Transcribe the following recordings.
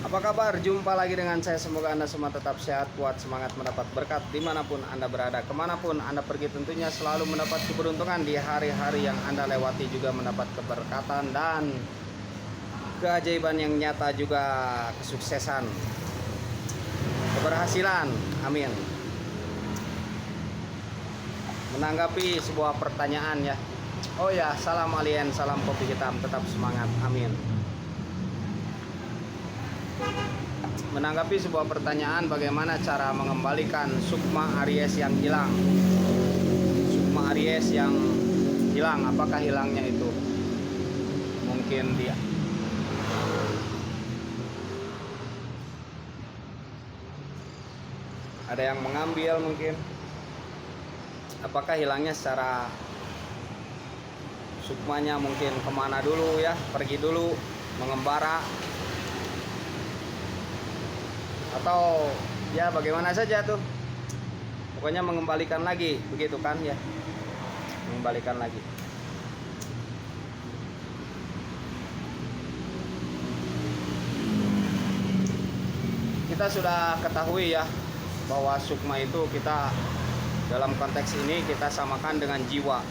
Apa kabar? Jumpa lagi dengan saya. Semoga Anda semua tetap sehat, kuat, semangat, mendapat berkat dimanapun Anda berada. Kemanapun Anda pergi tentunya selalu mendapat keberuntungan. Di hari-hari yang Anda lewati juga mendapat keberkatan dan keajaiban yang nyata, juga kesuksesan, keberhasilan. Amin. Menanggapi sebuah pertanyaan ya. Oh ya, salam alien, salam kopi hitam, tetap semangat. Amin. Menanggapi sebuah pertanyaan, bagaimana cara mengembalikan sukma Aries yang hilang? Sukma Aries yang hilang, apakah hilangnya itu mungkin dia ada yang mengambil, mungkin apakah hilangnya secara sukmanya mungkin kemana dulu ya, pergi dulu mengembara, atau ya bagaimana saja tuh, pokoknya mengembalikan lagi, begitu kan ya, mengembalikan lagi. Kita sudah ketahui ya bahwa sukma itu kita dalam konteks ini kita samakan dengan jiwa,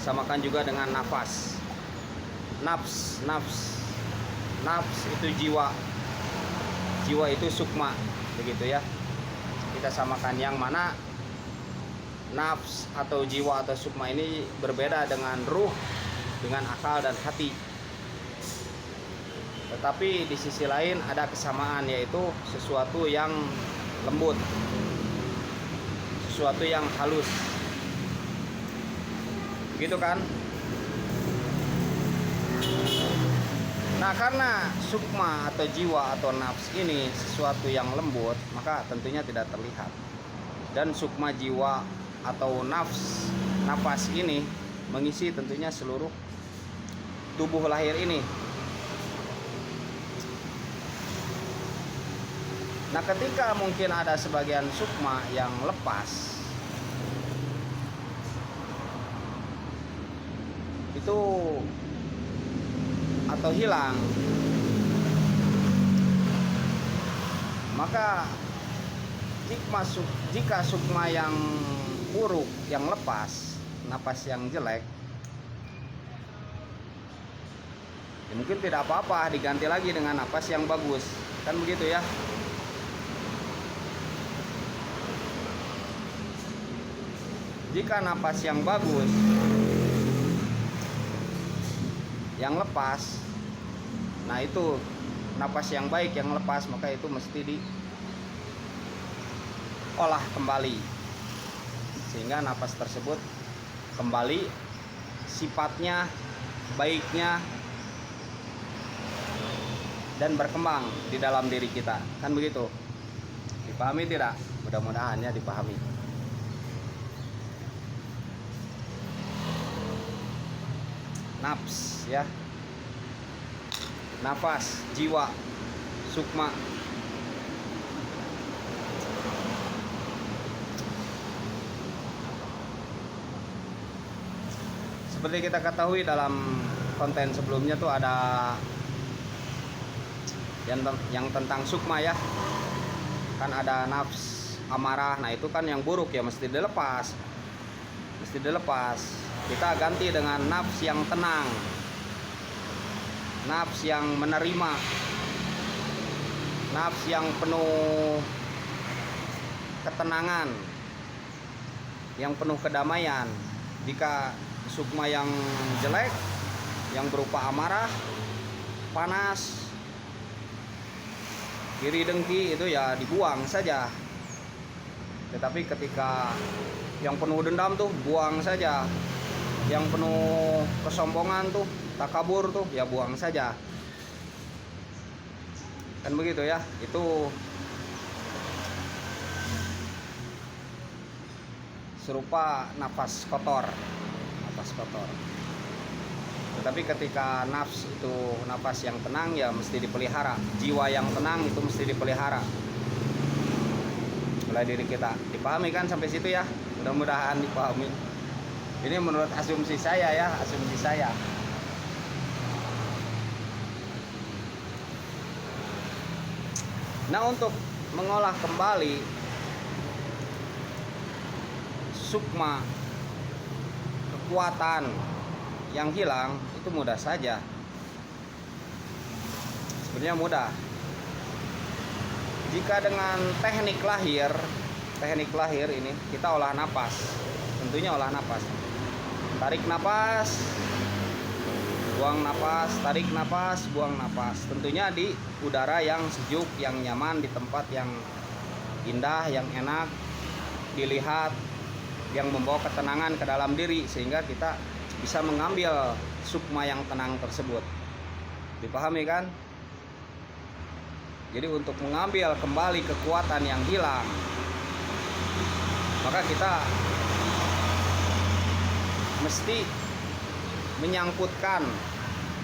samakan juga dengan nafas. Nafs itu jiwa, jiwa itu sukma, begitu ya. Kita samakan, yang mana nafs atau jiwa atau sukma ini berbeda dengan ruh, dengan akal dan hati. Tetapi di sisi lain ada kesamaan, yaitu sesuatu yang lembut, sesuatu yang halus, begitu kan. Nah, karena sukma atau jiwa atau nafs ini sesuatu yang lembut, maka tentunya tidak terlihat. Dan sukma jiwa atau nafas ini mengisi tentunya seluruh tubuh lahir ini. Nah, ketika mungkin ada sebagian sukma yang lepas, itu atau hilang, maka jika sukma yang buruk, yang lepas, napas yang jelek, ya mungkin tidak apa-apa, diganti lagi dengan napas yang bagus, kan begitu ya. Jika napas yang bagus yang lepas, nah itu napas yang baik yang lepas, maka itu mesti diolah kembali sehingga napas tersebut kembali sifatnya, baiknya, dan berkembang di dalam diri kita, kan begitu. Dipahami tidak? Mudah-mudahan ya dipahami. Nafs ya, nafas, jiwa, sukma. Seperti kita ketahui dalam konten sebelumnya tuh ada yang tentang sukma ya, kan ada nafs amarah. Nah itu kan yang buruk ya, mesti dilepas, mesti dilepas. Kita ganti dengan nafs yang tenang, nafs yang menerima, nafs yang penuh ketenangan, yang penuh kedamaian. Jika sukma yang jelek, yang berupa amarah, panas, iri dengki, itu ya dibuang saja. Tetapi ketika yang penuh dendam tuh buang saja, yang penuh kesombongan tuh, takabur tuh, ya buang saja, kan begitu ya. Itu serupa nafas kotor, nafas kotor. Tetapi ketika nafs itu nafas yang tenang, ya mesti dipelihara. Jiwa yang tenang itu mesti dipelihara oleh diri kita. Dipahami kan sampai situ ya? Mudah-mudahan dipahami. Ini menurut asumsi saya ya, asumsi saya. Nah, untuk mengolah kembali sukma, kekuatan yang hilang, itu mudah saja. Sebenarnya mudah. Jika dengan teknik lahir ini kita olah napas. Tentunya olah napas. Tarik napas, buang napas, tarik napas, buang napas. Tentunya di udara yang sejuk, yang nyaman, di tempat yang indah, yang enak dilihat, yang membawa ketenangan ke dalam diri, sehingga kita bisa mengambil sukma yang tenang tersebut. Dipahami kan? Jadi untuk mengambil kembali kekuatan yang hilang, maka kita mesti menyangkutkan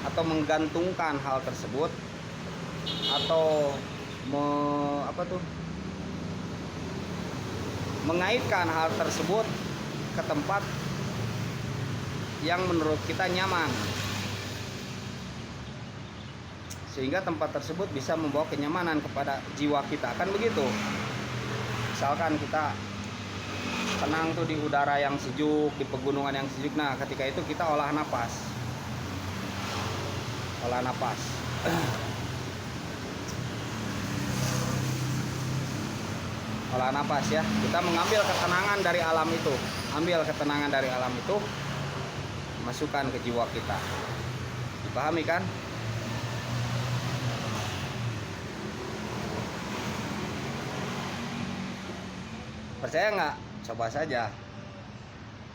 atau menggantungkan hal tersebut, atau mengaitkan hal tersebut ke tempat yang menurut kita nyaman, sehingga tempat tersebut bisa membawa kenyamanan kepada jiwa kita. Kan begitu. Misalkan kita tenang tuh di udara yang sejuk, di pegunungan yang sejuk. Nah, ketika itu kita olah napas. Olah napas ya. Kita mengambil ketenangan dari alam itu. Masukkan ke jiwa kita. Dipahami kan? Percaya nggak? Coba saja.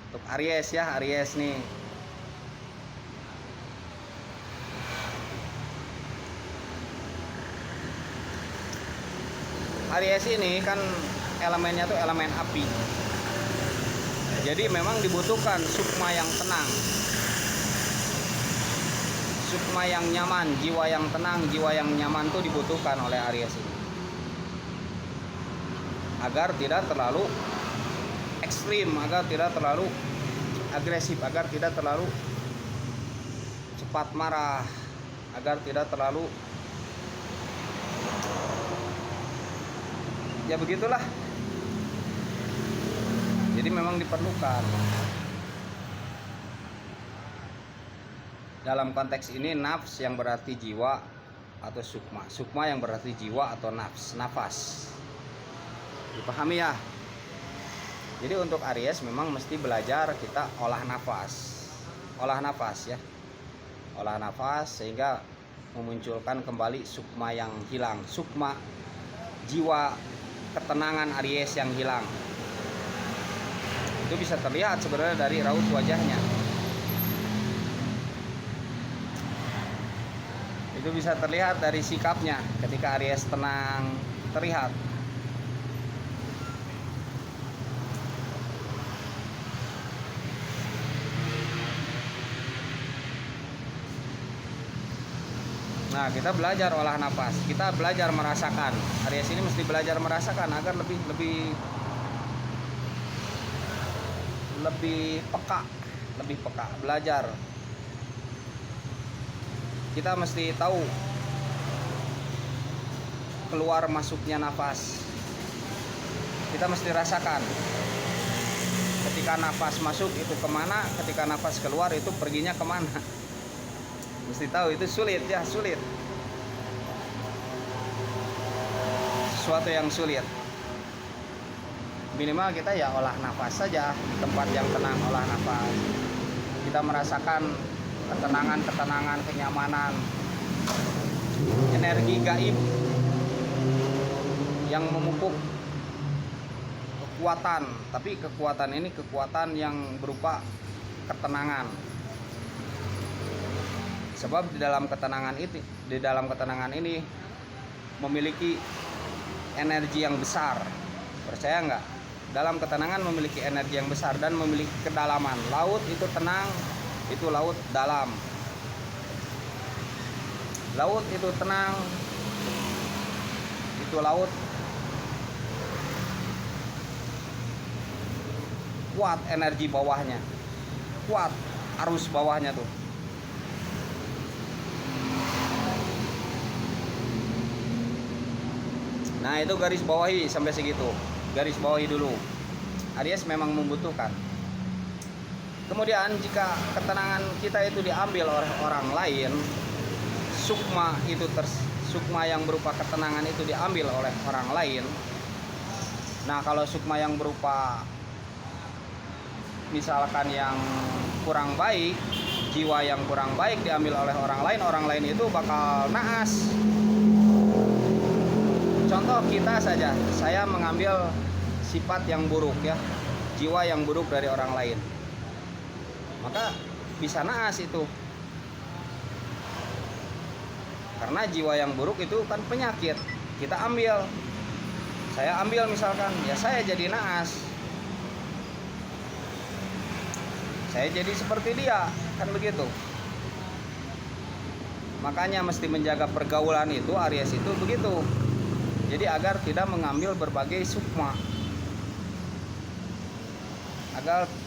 Untuk Aries ya, Aries nih. Aries ini kan elemennya tuh elemen api. Jadi memang dibutuhkan sukma yang tenang, sukma yang nyaman, jiwa yang tenang, jiwa yang nyaman tuh dibutuhkan oleh Aries ini, agar tidak terlalu ekstrim, agar tidak terlalu agresif, agar tidak terlalu cepat marah, agar tidak terlalu, ya begitulah. Jadi memang diperlukan. Dalam konteks ini nafs yang berarti jiwa atau sukma. Sukma yang berarti jiwa atau nafas. Dipahami ya? Jadi untuk Aries memang mesti belajar kita olah nafas ya. Olah nafas sehingga memunculkan kembali sukma yang hilang. Sukma jiwa, ketenangan Aries yang hilang. Itu bisa terlihat sebenarnya dari raut wajahnya. Itu bisa terlihat dari sikapnya. Ketika Aries tenang, terlihat. Nah, kita belajar olah nafas. Kita belajar merasakan. Aries ini mesti belajar merasakan agar lebih peka, belajar. Kita mesti tahu keluar masuknya nafas. Kita mesti rasakan ketika nafas masuk itu kemana, ketika nafas keluar itu perginya kemana. Mesti tahu. Itu sulit. Sesuatu yang sulit. Minimal kita ya olah nafas saja, tempat yang tenang, olah nafas. Kita merasakan ketenangan, kenyamanan, energi gaib yang memupuk kekuatan. Tapi kekuatan ini kekuatan yang berupa ketenangan. Sebab di dalam ketenangan ini memiliki energi yang besar. Percaya nggak? Dalam ketenangan memiliki energi yang besar dan memiliki kedalaman. Laut itu tenang, itu laut dalam. Laut itu tenang, itu laut kuat, energi bawahnya kuat, arus bawahnya tuh. Nah, itu garis bawahi sampai segitu. Garis bawahi dulu. Aries memang membutuhkan. Kemudian jika ketenangan kita itu diambil oleh orang lain, sukma yang berupa ketenangan itu diambil oleh orang lain. Nah, kalau sukma yang berupa misalkan yang kurang baik, jiwa yang kurang baik diambil oleh orang lain itu bakal naas. Contoh kita saja, saya mengambil sifat yang buruk ya, jiwa yang buruk dari orang lain, maka bisa naas itu. Karena jiwa yang buruk itu kan penyakit, kita ambil, saya ambil misalkan, ya saya jadi naas, saya jadi seperti dia, kan begitu. Makanya mesti menjaga pergaulan itu, Aries itu begitu. Jadi agar tidak mengambil berbagai sukma,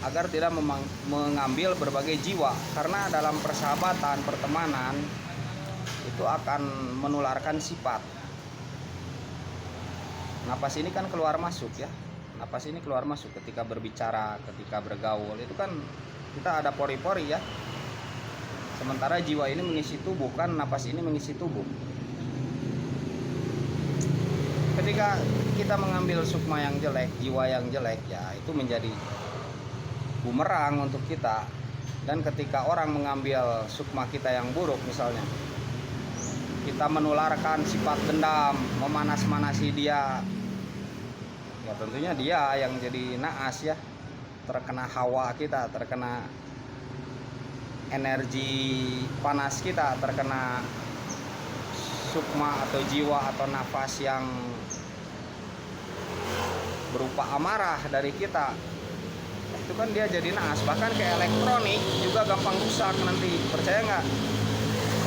agar tidak mengambil berbagai jiwa, karena dalam persahabatan, pertemanan itu akan menularkan sifat. Napas ini kan keluar masuk ya, napas ini keluar masuk ketika berbicara, ketika bergaul, itu kan kita ada pori-pori ya. Sementara jiwa ini mengisi tubuh, kan napas ini mengisi tubuh. Ketika kita mengambil sukma yang jelek, jiwa yang jelek, ya itu menjadi bumerang untuk kita. Dan ketika orang mengambil sukma kita yang buruk, misalnya kita menularkan sifat dendam, memanas-manasi dia, ya tentunya dia yang jadi naas ya, terkena hawa kita, terkena energi panas kita, terkena sukma atau jiwa atau nafas yang berupa amarah dari kita, itu kan dia jadi naas. Bahkan ke elektronik juga gampang rusak nanti, percaya nggak?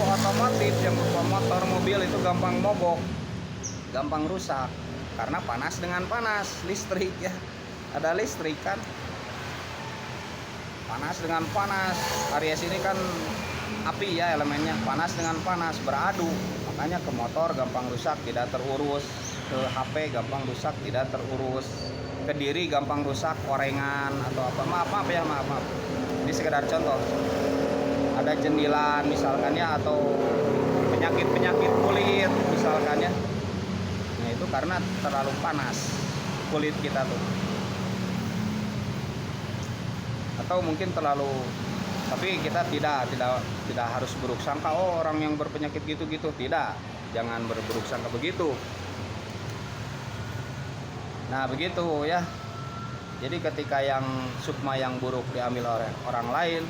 Kok otomotif yang berupa motor, mobil itu gampang mogok, gampang rusak karena panas dengan panas. Listrik ya, ada listrik kan, panas dengan panas. Aries ini kan api ya elemennya, panas dengan panas beradu, makanya ke motor gampang rusak, tidak terurus, ke HP gampang rusak, tidak terurus, ke diri gampang rusak, korengan atau apa. Maaf ya, maaf. Ini sekedar contoh. Ada jendilan misalkan ya, atau penyakit kulit misalkan ya. Nah, itu karena terlalu panas kulit kita tuh. Atau mungkin terlalu, tapi kita tidak harus buruk sangka, oh orang yang berpenyakit gitu-gitu, tidak, jangan berburuk sangka begitu. Nah begitu ya. Jadi ketika yang sukma yang buruk diambil oleh orang lain,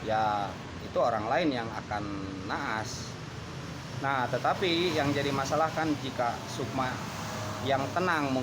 ya itu orang lain yang akan naas. Nah tetapi yang jadi masalah kan jika sukma yang tenang